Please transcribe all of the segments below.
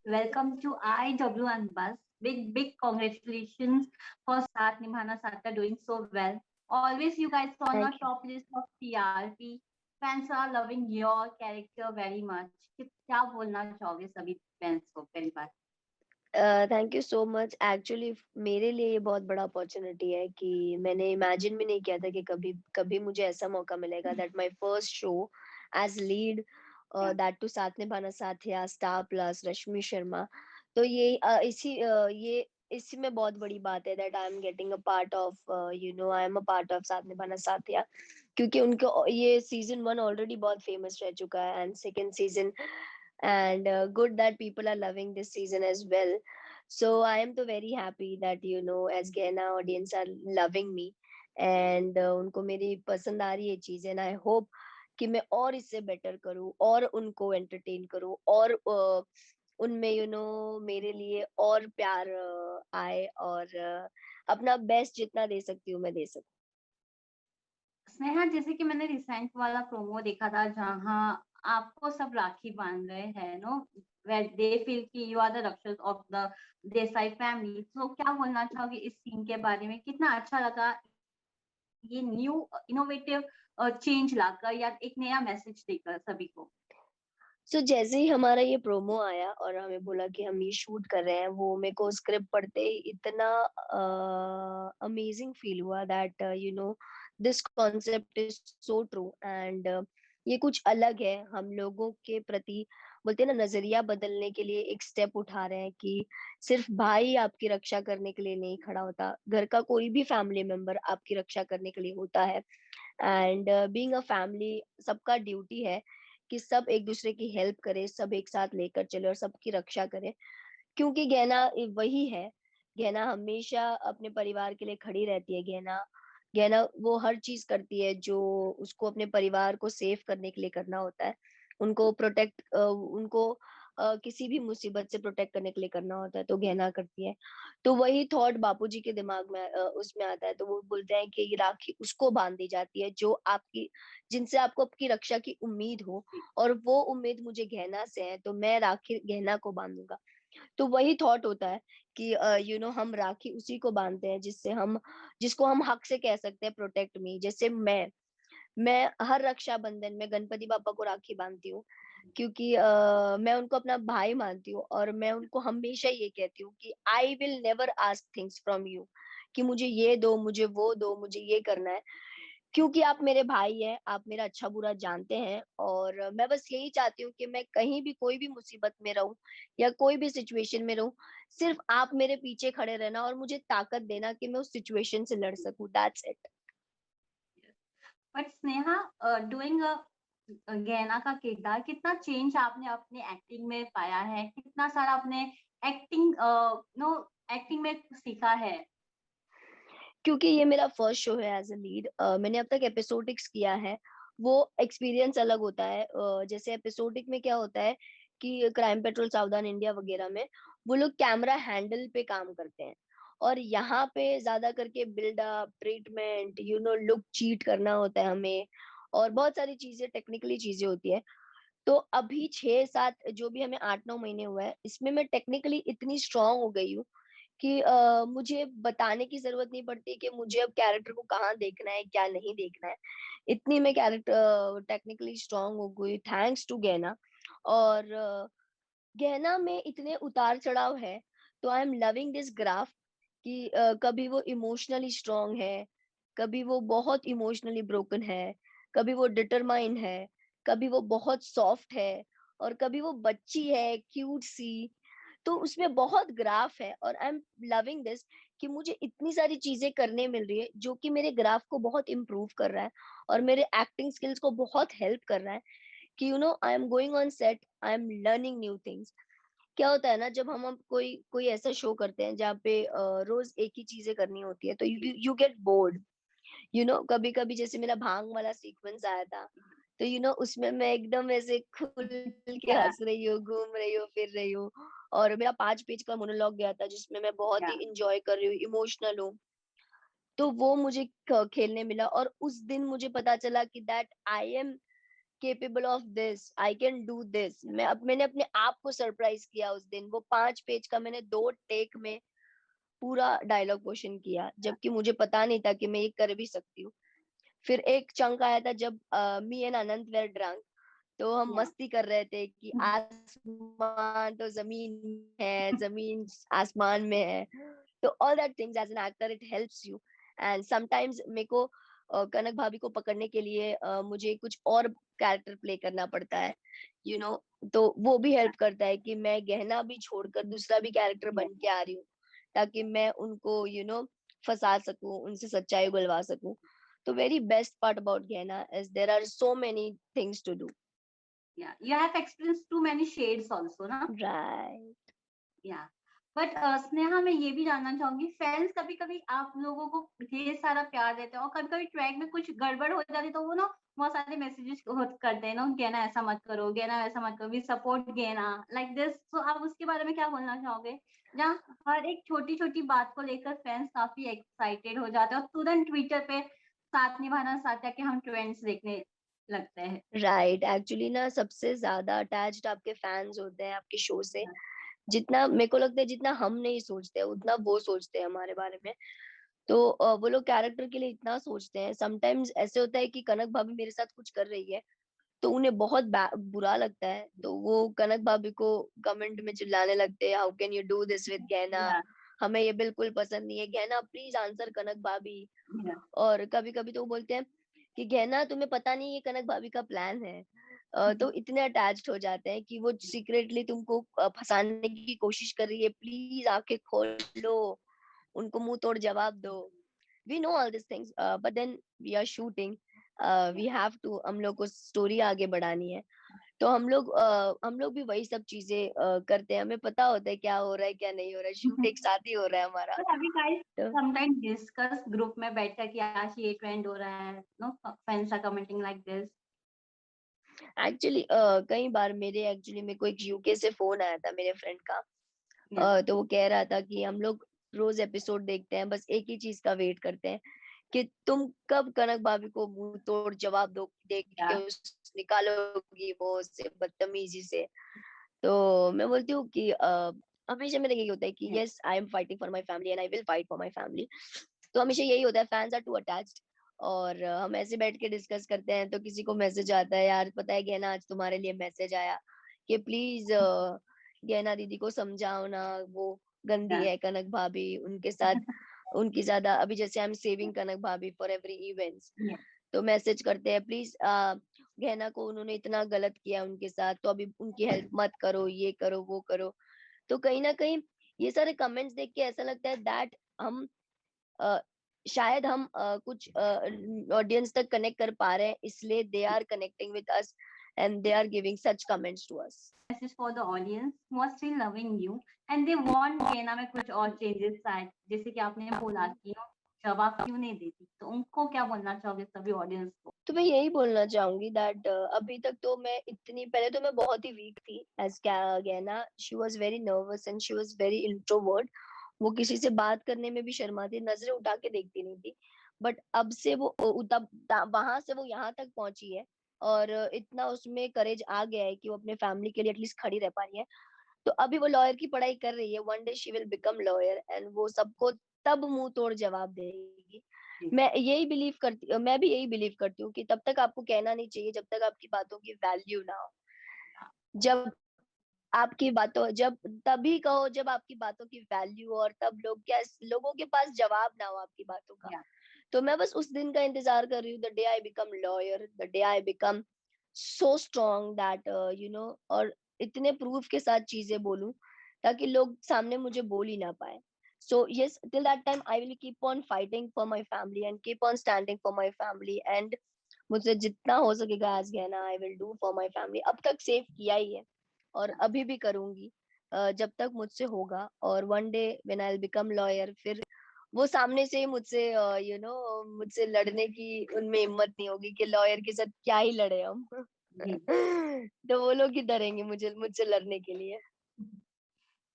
Welcome to IW and Bus. Big congratulations for Saath Nibhana Saath are doing so well. Always you guys on our Thank you. top list of TRP. Fans are loving your character very much. क्या बोलना चाहोगे सभी fans को पहली बात? Thank you so much. Actually मेरे लिए ये बहुत बड़ा अपॉर्चुनिटी है कि मैंने इमेजिन भी नहीं किया था कि कभी कभी मुझे ऐसा मौका मिलेगा that my first show as lead, Yeah. That too Saath Nibhaana Saathiya Star Plus Rashmi Sharma. तो ये इसी में बहुत बड़ी बात है that I am getting a part of, I am a part of Saath Nibhaana साथिया, क्योंकि उनको ये सीजन 1 ऑलरेडी बहुत फेमस रह चुका है and second season, and good that people are loving this season as well. So I am तो very happy that as Gehna audience are loving me, and उनको मेरी पसंद आ रही है चीज, and I hope कि मैं और इससे बेटर करूँ और उनको एंटरटेन करूँ और उनमें मेरे लिए और प्यार आए, और अपना बेस्ट जितना दे सकती हूँ मैं दे सकूँ। स्नेहा, जैसे कि मैंने रिसेंट वाला प्रोमो देखा था जहाँ आपको सब राखी बांध रहे हैं नो, where they feel कि you are the रक्षक of the देसाई फैमिली। तो क्या बोलना चाहोगे इस सीन के बारे में? कितना अच्छा लगा ये न्यू इनोवेटिव चेंज लाकर या एक नया मैसेज देकर सभी को? जैसे ही हमारा ये प्रोमो आया और हमें बोला कि हम ये शूट कर रहे हैं, वो मेरे को स्क्रिप्ट पढ़ते ही इतना अमेजिंग फील हुआ that this concept is so true, and ये कुछ अलग है हम लोगों के प्रति। बोलते हैं ना, नजरिया बदलने के लिए एक स्टेप उठा रहे हैं कि सिर्फ भाई आपकी रक्षा करने के लिए नहीं खड़ा होता, घर का कोई भी फैमिली मेंबर आपकी रक्षा करने के लिए होता है। एंड बीइंग अ फैमिली, सबका ड्यूटी है कि सब एक दूसरे की हेल्प करे, सब एक साथ लेकर चले और सबकी रक्षा करे, क्योंकि गहना वही है। गहना हमेशा अपने परिवार के लिए खड़ी रहती है। गहना गहना वो हर चीज करती है जो उसको अपने परिवार को सेव करने के लिए करना होता है, उनको प्रोटेक्ट, उनको किसी भी मुसीबत से प्रोटेक्ट करने के लिए करना होता है, तो गहना करती है। तो वही थॉट बापूजी के दिमाग में उसमें आता है, तो वो बोलते हैं कि ये राखी उसको बांध दी जाती है जो आपकी, जिनसे आपको आपकी रक्षा की उम्मीद हो, और वो उम्मीद मुझे गहना से है, तो मैं राखी गहना को बांधूंगा। तो वही थॉट होता है कि हम राखी उसी को बांधते हैं जिसको हम हक से कह सकते हैं प्रोटेक्ट मी। जैसे मैं हर रक्षाबंधन में गणपति बापा को राखी बांधती हूँ, क्योंकि मैं उनको अपना भाई मानती हूँ, और मैं उनको हमेशा ये कहती हूँ कि I will never ask things from you, कि मुझे ये दो, मुझे वो दो, मुझे ये करना है, क्योंकि आप मेरे भाई हैं, आप मेरा अच्छा बुरा जानते हैं, और मैं बस यही चाहती हूँ कि मैं कहीं भी कोई भी मुसीबत में रहूं या कोई भी सिचुएशन में रहूं, सिर्फ आप मेरे पीछे खड़े रहना और मुझे ताकत देना कि मैं उस सिचुएशन से लड़ सकूं, that's it. But Sneha, doing a गहना का किरदार, कितना चेंज आपने अपने एक्टिंग में पाया है, कितना सारा अपने एक्टिंग नो एक्टिंग में सीखा है? क्योंकि ये मेरा फर्स्ट शो है एज अ लीड। मैंने अब तक एपिसोडिक्स किया है, वो एक्सपीरियंस अलग होता है। जैसे एपिसोडिक में क्या होता है कि क्राइम पेट्रोल, सावधान इंडिया वगैरह में वो लोग कैमरा हैंडल पे काम करते हैं, और यहाँ पे ज्यादा करके बिल्डअप, ट्रीटमेंट, लुक चीट करना होता है हमें, और बहुत सारी चीजें, टेक्निकली चीजें होती है। तो अभी 6-7, जो भी हमें 8-9 महीने हुआ है, इसमें मैं टेक्निकली इतनी स्ट्रांग हो गई हूँ कि मुझे बताने की जरूरत नहीं पड़ती कि मुझे अब कैरेक्टर को कहाँ देखना है, क्या नहीं देखना है। इतनी मैं कैरेक्टर टेक्निकली स्ट्रांग हो गई थैंक्स टू गहना। और गहना में इतने उतार चढ़ाव है, तो I am loving this graph कि कभी वो इमोशनली स्ट्रांग है, कभी वो बहुत इमोशनली ब्रोकन है, कभी वो डिटरमाइन है, कभी वो बहुत सॉफ्ट है, और कभी वो बच्ची है क्यूट सी। तो उसमें बहुत ग्राफ है, और आई एम लविंग दिस कि मुझे इतनी सारी चीजें करने मिल रही है जो कि मेरे ग्राफ को बहुत इम्प्रूव कर रहा है, और मेरे एक्टिंग स्किल्स को बहुत हेल्प कर रहा है कि I am going on set, I am learning new things. क्या होता है ना, जब हम अब कोई कोई ऐसा शो करते हैं जहाँ पे रोज एक ही चीजें करनी होती है, तो यू यू गेट बोर्ड। कभी कभी जैसे मेरा भांग वाला सीक्वेंस आया था, तो उसमें मैं एकदम ऐसे खुल के या हंस रही हूँ, घूम रही हूँ, फिर रही हूँ, और मेरा 5 पेज का मोनोलॉग गया था जिसमें मैं बहुत या ही इंजॉय कर रही हूँ, इमोशनल हूँ। तो वो मुझे खेलने मिला, और उस दिन मुझे पता चला कि that I M capable of this, I can do this. मैंने अपने आप को सरप्राइज किया उस दिन। वो 5 पेज का मैंने 2 टेक में पूरा डायलॉग पोर्शन किया, जबकि मुझे पता नहीं था कि मैं ये कर भी सकती हूँ। फिर एक चंक आया था जब me and Anant were drunk, तो हम Yeah. मस्ती कर रहे थे कि आसमान तो जमीन है, जमीन आसमान में है। तो all that things as an actor it helps you. And sometimes मेरे को कनक भाभी को पकड़ने के लिए मुझे कुछ और कैरेक्टर प्ले करना पड़ता है, यू नो। तो वो भी हेल्प करता है कि मैं गहना भी छोड़कर दूसरा भी कैरेक्टर Yeah. बन के आ रही हूँ, ताकि मैं उनको फंसा सकूं, उनसे सच्चाई उगलवा सकूं। तो very best part about Gehna is there are so many things to do. Yeah. You have experienced too many shades also, na? Right. या बट स्नेहा मैं ये भी जानना चाहूंगी, फैंस कभी कभी आप लोगों को ढेर सारा प्यार देते हैं और कभी कभी ट्रैक में कुछ गड़बड़ हो जाती है तो वो ना बहुत सारे मैसेजेस करते हैं ना, गेना ऐसा मत करो, गेना वैसा मत करो, वी सपोर्ट गेना लाइक दिस। तो आप उसके बारे में क्या बोलना चाहोगे, जहाँ हर एक छोटी छोटी बात को लेकर फैंस काफी एक्साइटेड हो जाते हैं और तुरंत ट्विटर पे साथ निभाना साथ के हम ट्रेंड्स देखने लगते हैं। राइट, एक्चुअली ना सबसे ज्यादा अटैच्ड आपके फैंस होते हैं आपके शो से। जितना मेरे को लगता है जितना हम नहीं सोचते उतना वो सोचते हैं हमारे बारे में। तो वो लोग कैरेक्टर के लिए इतना सोचते हैं। समटाइम्स ऐसे होता है कि कनक भाभी मेरे साथ कुछ कर रही है तो उन्हें बहुत बुरा लगता है, तो वो कनक भाभी को कमेंट में चिल्लाने लगते हैं, how can you do this with गहना, या हमें ये बिल्कुल पसंद नहीं है, गहना प्लीज आंसर कनक भाभी। या और कभी कभी तो वो बोलते हैं कि गहना तुम्हें पता नहीं ये कनक भाभी का प्लान है। तो इतने अटैच्ड हो जाते हैं कि वो सीक्रेटली तुमको फंसाने की कोशिश कर रही है, प्लीज आंखें खोल लो, उनको मुंह तोड़ जवाब दो। We know all this things but then we are shooting, we have to, हम लोग को स्टोरी आगे बढ़ानी है। तो हम लोग भी वही सब चीजें करते हैं। हमें पता होता है क्या हो रहा है क्या नहीं हो रहा है, शूट एक साथ ही हो रहा है हमारा। But have you guys तो sometimes discuss group में बैठकर कि आज ये ट्रेंड हो रहा है, no fans are commenting like this? Actually कई बार मेरे को एक यूके से फोन आया था मेरे फ्रेंड का। Yeah. तो वो कह रहा था कि हम लोग रोज एपिसोड देखते हैं, बस एक ही चीज का वेट करते हैं कि तुम कब कनक भाभी को मुंह तोड़ जवाब दो, देख के Yeah. निकालोगी वो उससे बदतमीजी से। तो मैं बोलती हूँ कि हमेशा मेरा यही होता है कि Yeah. Yes I am fighting for my family and I will fight for my family. तो हमेशा यही होता है, फैंस आर टू अटैच्ड। और हम ऐसे बैठ के डिस्कस करते हैं तो किसी को मैसेज आता है, यार पता है गहना आज तुम्हारे लिए मैसेज आया कि प्लीज गहना दीदी को समझाओ ना, वो गंदी Yeah. है कनक भाभी, उनके साथ उनकी ज्यादा, अभी जैसे आई एम सेविंग कनक भाभी फॉर एवरी इवेंट्स। Yeah. तो मैसेज करते हैं प्लीज गहना को उन्होंने इतना गलत किया उनके साथ, तो अभी उनकी हेल्प मत करो, ये करो वो करो। तो कहीं ना कहीं ये सारे कमेंट्स देख के ऐसा लगता है दैट हम अ, शायद हम कुछ ऑडियंस तक कनेक्ट कर पा रहे हैं, इसलिए they are connecting with us and they are giving such comments to us. Message for the audience who are still loving you and they want गेना में कुछ और चेंजेस आए, जैसे कि आपने बोला कि जवाब क्यों नहीं देती, तो उनको क्या बोलना चाहोगे सभी ऑडियंस को? तो मैं यही बोलना चाहूंगी दैट अभी तक तो मैं इतनी, पहले तो मैं बहुत ही वीक थी एज गहना। She was very nervous and she was very introvert. वो किसी से बात करने में भी शर्माती, नजरें उठा के देखती नहीं थी। बट अब से वो वहां से वो यहाँ तक पहुंची है और इतना उसमें करेज आ गया है कि वो अपने फैमिली के लिए एटलीस्ट खड़ी रह पा रही है। तो अभी वो लॉयर की पढ़ाई कर रही है, one day she will become lawyer and वो सबको तब मुंह तोड़ जवाब देगी। मैं भी यही बिलीव करती हूँ कि तब तक आपको कहना नहीं चाहिए जब तक आपकी बातों की वैल्यू ना हो। जब जब तभी कहो जब आपकी बातों की वैल्यू, और तब लोगों के पास जवाब ना हो आपकी बातों का। Yeah. तो मैं बस उस दिन का इंतजार कर रही हूँ, the day I become lawyer, the day I become so strong that और इतने प्रूफ के साथ चीजें बोलूं ताकि लोग सामने मुझे बोल ही ना पाए। So yes, till that time I will keep on fighting for my family and keep on standing for my family and मुझसे जितना हो सकेगा एज गहना I will do for my family. अब तक सेव किया ही है और अभी भी करूंगी जब तक मुझसे होगा। और one day when I will become lawyer, फिर वो सामने से मुझसे मुझसे लड़ने की उनमें हिम्मत नहीं होगी कि लॉयर के साथ क्या ही लड़े हम। जी। तो वो लोग ही डरेंगे मुझसे लड़ने के लिए।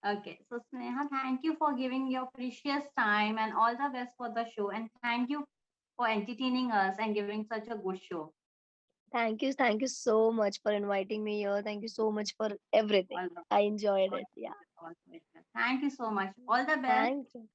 Okay, so Sneha, thank you for giving your precious time and all the best for the show. And thank you for entertaining us and giving such a good show. Thank you so much for inviting me here. Thank you so much for everything. All the I enjoyed all it. Yeah. all pleasure. Thank you so much. All the best. Thank you.